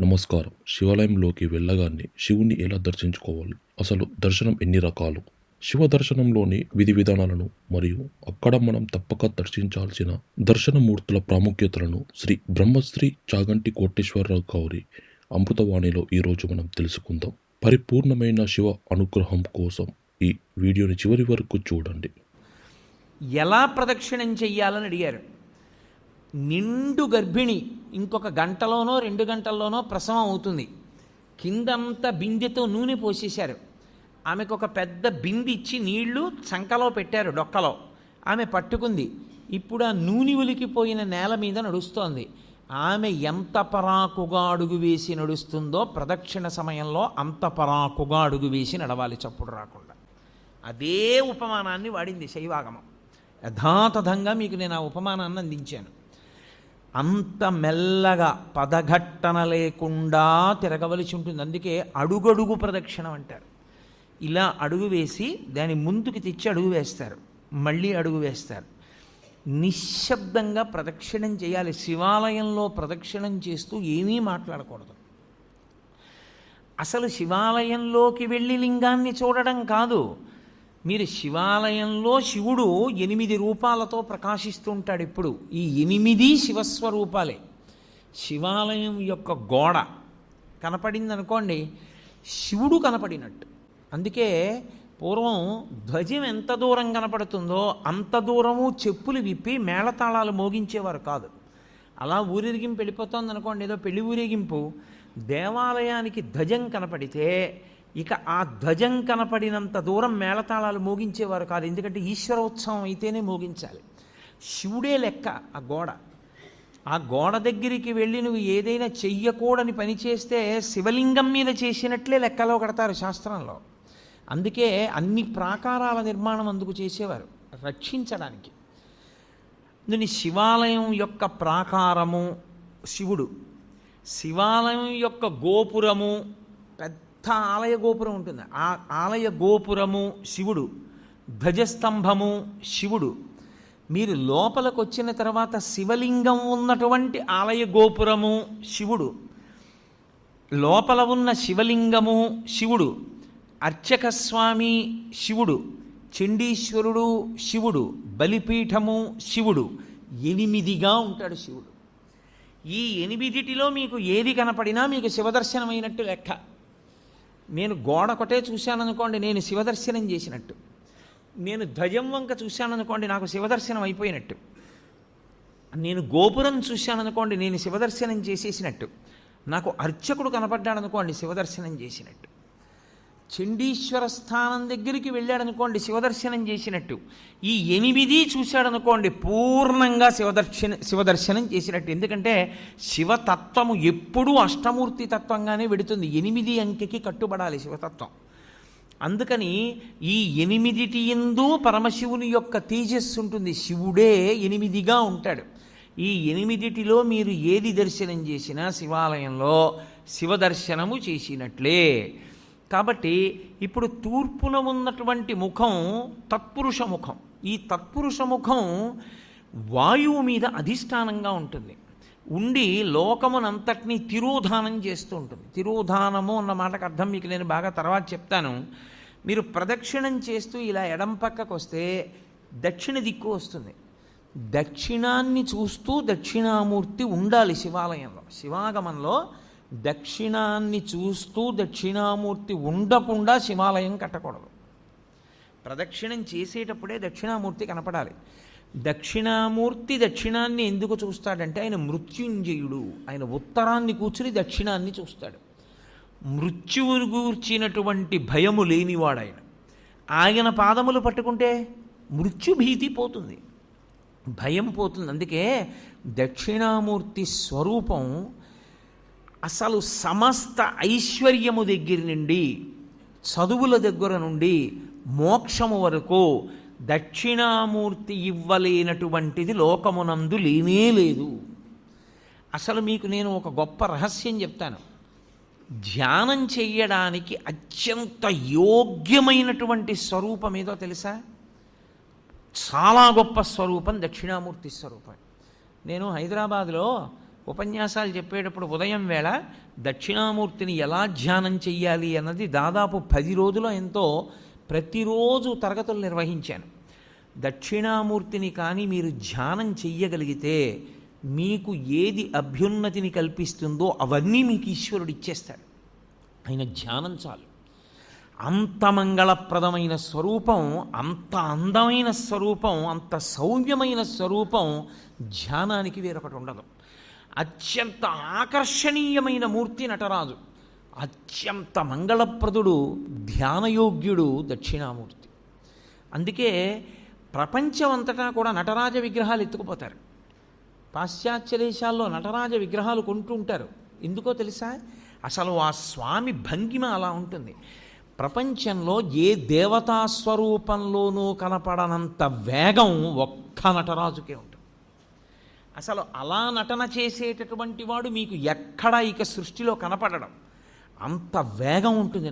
నమస్కారం. శివాలయంలోకి వెళ్ళగానే శివుణ్ణి ఎలా దర్శించుకోవాలి? అసలు దర్శనం ఎన్ని రకాలు? శివ దర్శనంలోని విధి విధానాలను మరియు అక్కడ మనం తప్పక దర్శించాల్సిన దర్శనమూర్తుల ప్రాముఖ్యతలను శ్రీ బ్రహ్మశ్రీ చాగంటి కోటేశ్వరరావు గారి అమృతవాణిలో ఈరోజు మనం తెలుసుకుందాం. పరిపూర్ణమైన శివ అనుగ్రహం కోసం ఈ వీడియోని చివరి వరకు చూడండి. ఎలా ప్రదక్షిణం చెయ్యాలని అడిగారు. నిండు గర్భిణి ఇంకొక గంటలోనో 2 గంటల్లోనో ప్రసవం అవుతుంది. కిందంతా బిందెతో నూనె పోసేశారు. ఆమెకు ఒక పెద్ద బింది ఇచ్చి నీళ్లు చంకలో పెట్టారు, డొక్కలో. ఆమె పట్టుకుంది. ఇప్పుడు ఆ నూనె ఉలికిపోయిన నేల మీద నడుస్తోంది. ఆమె ఎంత పరాకుగా అడుగు వేసి నడుస్తుందో ప్రదక్షిణ సమయంలో అంత పరాకుగా అడుగు వేసి నడవాలి, చప్పుడు రాకుండా. అదే ఉపమానాన్ని వాడింది శైవాగమం. యథాతథంగా మీకు నేను ఆ ఉపమానాన్ని అందించాను. అంత మెల్లగా పదఘట్టన లేకుండా తిరగవలసి ఉంటుంది. అందుకే అడుగడుగు ప్రదక్షిణం అంటారు. ఇలా అడుగు వేసి దాని ముందుకు తెచ్చి అడుగు వేస్తారు, మళ్ళీ అడుగు వేస్తారు. నిశ్శబ్దంగా ప్రదక్షిణం చేయాలి. శివాలయంలో ప్రదక్షిణం చేస్తూ ఏమీ మాట్లాడకూడదు. అసలు శివాలయంలోకి వెళ్ళి లింగాన్ని చూడడం కాదు. మీరు శివాలయంలో శివుడు 8 రూపాలతో ప్రకాశిస్తూ ఉంటాడు. ఇప్పుడు ఈ 8 శివస్వరూపాలే. శివాలయం యొక్క గోడ కనపడింది అనుకోండి, శివుడు కనపడినట్టు. అందుకే పూర్వం ధ్వజం ఎంత దూరం కనపడుతుందో అంత దూరము చెప్పులు విప్పి మేళతాళాలు మోగించేవారు కాదు. అలా ఊరేగింపు వెళ్ళిపోతుంది అనుకోండి, ఏదో పెళ్లి ఊరేగింపు. దేవాలయానికి ధ్వజం కనపడితే ఇక ఆ ధ్వజం కనపడినంత దూరం మేళతాళాలు మోగించేవారు కాదు. ఎందుకంటే ఈశ్వరోత్సవం అయితేనే మోగించాలి. శివుడే లెక్క ఆ గోడ. ఆ గోడ దగ్గరికి వెళ్ళి నువ్వు ఏదైనా చెయ్యకూడని పని చేస్తే శివలింగం మీద చేసినట్లే లెక్కలో కడతారు శాస్త్రంలో. అందుకే అన్ని ప్రాకారాల నిర్మాణం అందుకు చేసేవారు, రక్షించడానికి. దీని శివాలయం యొక్క ప్రాకారము శివుడు, శివాలయం యొక్క గోపురము పెద్ద ఆలయ గోపురం ఉంటుంది. ఆ ఆలయ గోపురము శివుడు, ధ్వజస్తంభము శివుడు. మీరు లోపలికి వచ్చిన తర్వాత శివలింగం ఉన్నటువంటి ఆలయ గోపురము శివుడు, లోపల ఉన్న శివలింగము శివుడు, అర్చక స్వామి శివుడు, చండీశ్వరుడు శివుడు, బలిపీఠము శివుడు. 8గా ఉంటాడు శివుడు. ఈ 8లో మీకు ఏది కనపడినా మీకు శివదర్శనమైనట్టు లెక్క. నేను గోడ ఒకటే చూశాననుకోండి, నేను శివదర్శనం చేసినట్టు. నేను ధ్వజం వంక చూశాననుకోండి, నాకు శివదర్శనం అయిపోయినట్టు. నేను గోపురం చూశాననుకోండి, నేను శివదర్శనం చేసేసినట్టు. నాకు అర్చకుడు కనపడ్డాడనుకోండి, శివదర్శనం చేసినట్టు. చండీశ్వర స్థానం దగ్గరికి వెళ్ళాడనుకోండి, శివదర్శనం చేసినట్టు. ఈ 8 చూశాడనుకోండి, పూర్ణంగా శివదర్శనం చేసినట్టు. ఎందుకంటే శివతత్వము ఎప్పుడూ అష్టమూర్తి తత్వంగానే వెడుతుంది. 8 అంకెకి కట్టుబడాలి శివతత్వం. అందుకని ఈ 8 యందు పరమశివుని యొక్క తేజస్సు ఉంటుంది. శివుడే 8గా ఉంటాడు. ఈ 8లో మీరు ఏది దర్శనం చేసినా శివాలయంలో శివదర్శనము చేసినట్లే. కాబట్టి ఇప్పుడు తూర్పున ఉన్నటువంటి ముఖం తత్పురుష ముఖం. ఈ తత్పురుష ముఖం వాయువు మీద అధిష్టానంగా ఉంటుంది. ఉండి లోకమునంతటినీ తిరోధానం చేస్తూ ఉంటుంది. తిరోధానము అన్న మాటకు అర్థం మీకు నేను బాగా తర్వాత చెప్తాను. మీరు ప్రదక్షిణం చేస్తూ ఇలా ఎడం పక్కకు వస్తే దక్షిణ దిక్కు వస్తుంది. దక్షిణాన్ని చూస్తూ దక్షిణామూర్తి ఉండాలి శివాలయంలో. శివాగమంలో దక్షిణాన్ని చూస్తూ దక్షిణామూర్తి ఉండకుండా శివాలయం కట్టకూడదు. ప్రదక్షిణం చేసేటప్పుడే దక్షిణామూర్తి కనపడాలి. దక్షిణామూర్తి దక్షిణాన్ని ఎందుకు చూస్తాడంటే ఆయన మృత్యుంజయుడు. ఆయన ఉత్తరాన్ని కూర్చుని దక్షిణాన్ని చూస్తాడు. మృత్యువును గూర్చినటువంటి భయము లేనివాడు ఆయన. ఆయన పాదములు పట్టుకుంటే మృత్యుభీతి పోతుంది, భయం పోతుంది. అందుకే దక్షిణామూర్తి స్వరూపం అసలు సమస్త ఐశ్వర్యము దగ్గర నుండి, చదువుల దగ్గర నుండి, మోక్షము వరకు దక్షిణామూర్తి ఇవ్వలేనటువంటిది లోకమునందు లేనే లేదు. అసలు మీకు నేను ఒక గొప్ప రహస్యం చెప్తాను. ధ్యానం చెయ్యడానికి అత్యంత యోగ్యమైనటువంటి స్వరూపం ఏదో తెలుసా? చాలా గొప్ప స్వరూపం దక్షిణామూర్తి స్వరూపం. నేను హైదరాబాద్లో ఉపన్యాసాలు చెప్పేటప్పుడు ఉదయం వేళ దక్షిణామూర్తిని ఎలా ధ్యానం చెయ్యాలి అన్నది దాదాపు 10 రోజులు ఎంతో ప్రతిరోజు తరగతులు నిర్వహించాను. దక్షిణామూర్తిని కానీ మీరు ధ్యానం చెయ్యగలిగితే మీకు ఏది అభ్యున్నతిని కల్పిస్తుందో అవన్నీ మీకు ఈశ్వరుడు ఇచ్చేస్తాడు. ఆయన ధ్యానం చాలు. అంత మంగళప్రదమైన స్వరూపం, అంత అందమైన స్వరూపం, అంత సౌమ్యమైన స్వరూపం ధ్యానానికి వేరొకటి ఉండదు. అత్యంత ఆకర్షణీయమైన మూర్తి నటరాజు. అత్యంత మంగళప్రదుడు, ధ్యానయోగ్యుడు దక్షిణామూర్తి. అందుకే ప్రపంచం అంతటా కూడా నటరాజ విగ్రహాలు ఎత్తుకుపోతారు. పాశ్చాత్య దేశాల్లో నటరాజ విగ్రహాలు కొంటూ ఉంటారు. ఎందుకో తెలుసా? అసలు ఆ స్వామి భంగిమ అలా ఉంటుంది. ప్రపంచంలో ఏ దేవతా స్వరూపంలోనూ కనపడనంత వేగం ఒక్క నటరాజుకే ఉంటుంది. అసలు అలా నటన చేసేటటువంటి వాడు మీకు ఎక్కడా ఇక సృష్టిలో కనపడడం. అంత వేగం ఉంటుంది.